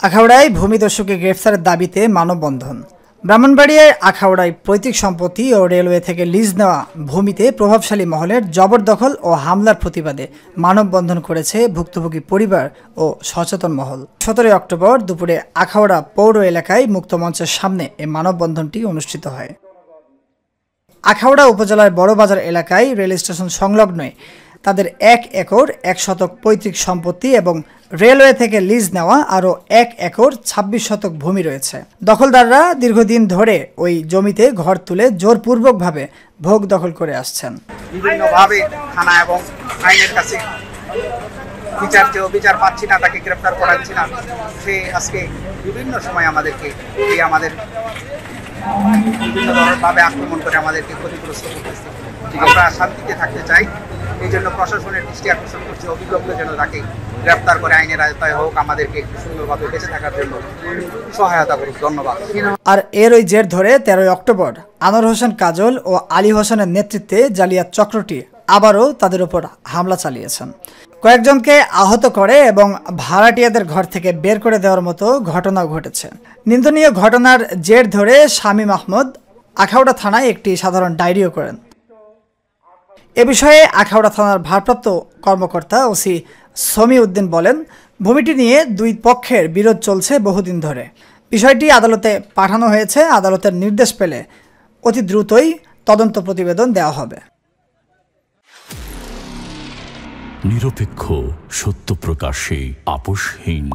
আখাউড়ায় ভূমিদস্যুকে গ্রেফতারের দাবিতে মানববন্ধন। ব্রাহ্মণবাড়িয়ায় আখাউড়ায় পৈতৃক সম্পত্তি ও রেলওয়ে থেকে লিজ নেওয়া ভূমিতে প্রভাবশালী মহলের জবরদখল ও হামলার প্রতিবাদে মানববন্ধন করেছে ভুক্তভোগী পরিবার ও সচেতন মহল। 17 অক্টোবর দুপুরে আখাউড়া পৌর এলাকায় মুক্তমঞ্চের সামনে এই মানববন্ধনটি অনুষ্ঠিত হয়। আখাউড়া উপজেলার বড়বাজার এলাকায় রেল স্টেশন সংলগ্নয়ে তাদের 1 একর 1 শতক পৈতৃক সম্পত্তি এবং রেলওয়ে থেকে লিজ নেওয়া আরও 1 একর 26 শতক ভূমি রয়েছে। দখলদাররা দীর্ঘদিন ধরে ওই জমিতে ঘর তুলে জোরপূর্বকভাবে ভোগ দখল করে আসছেন। বিভিন্নভাবে থানা এবং আইনের কাছে বিচার পাচ্ছি না, তাকে গ্রেফতার করাচ্ছি না। সে আজকে বিভিন্ন সময় আমাদেরকে বিভিন্নভাবে আক্রমণ করে আমাদেরকে ক্ষতিগ্রস্ত করতেছে। আমরা শান্তিতে থাকতে চাই, এই জন্য প্রশাসনের দৃষ্টি আকর্ষণ করছি, অভিযোগ্য যেন তাকে গ্রেফতার করে আইনের আয়তায় হোক, আমাদেরকে একটু সুন্দরভাবে বেঁচে থাকার জন্য সহায়তা করুক। ধন্যবাদ। আর এর ওই জের ধরে 13 অক্টোবর আনোয়ার হোসেন কাজল ও আলী হোসেনের নেতৃত্বে জালিয়াত চক্রটি আবারও তাদের উপর হামলা চালিয়েছেন। কয়েকজনকে আহত করে এবং ভাড়াটিয়াদের ঘর থেকে বের করে দেওয়ার মতো ঘটনাও ঘটেছে। নিন্দনীয় ঘটনার জের ধরে শামীম আহমদ আখাউড়া থানায় একটি সাধারণ ডায়েরিও করেন। এ বিষয়ে আখাউড়া থানার ভারপ্রাপ্ত কর্মকর্তা ওসি সমীউদ্দিন বলেন, ভূমিটি নিয়ে দুই পক্ষের বিরোধ চলছে বহুদিন ধরে। বিষয়টি আদালতে পাঠানো হয়েছে। আদালতের নির্দেশ পেলে অতি দ্রুতই তদন্ত প্রতিবেদন দেওয়া হবে। নিরপেক্ষ, সত্য প্রকাশে আপোষহীন।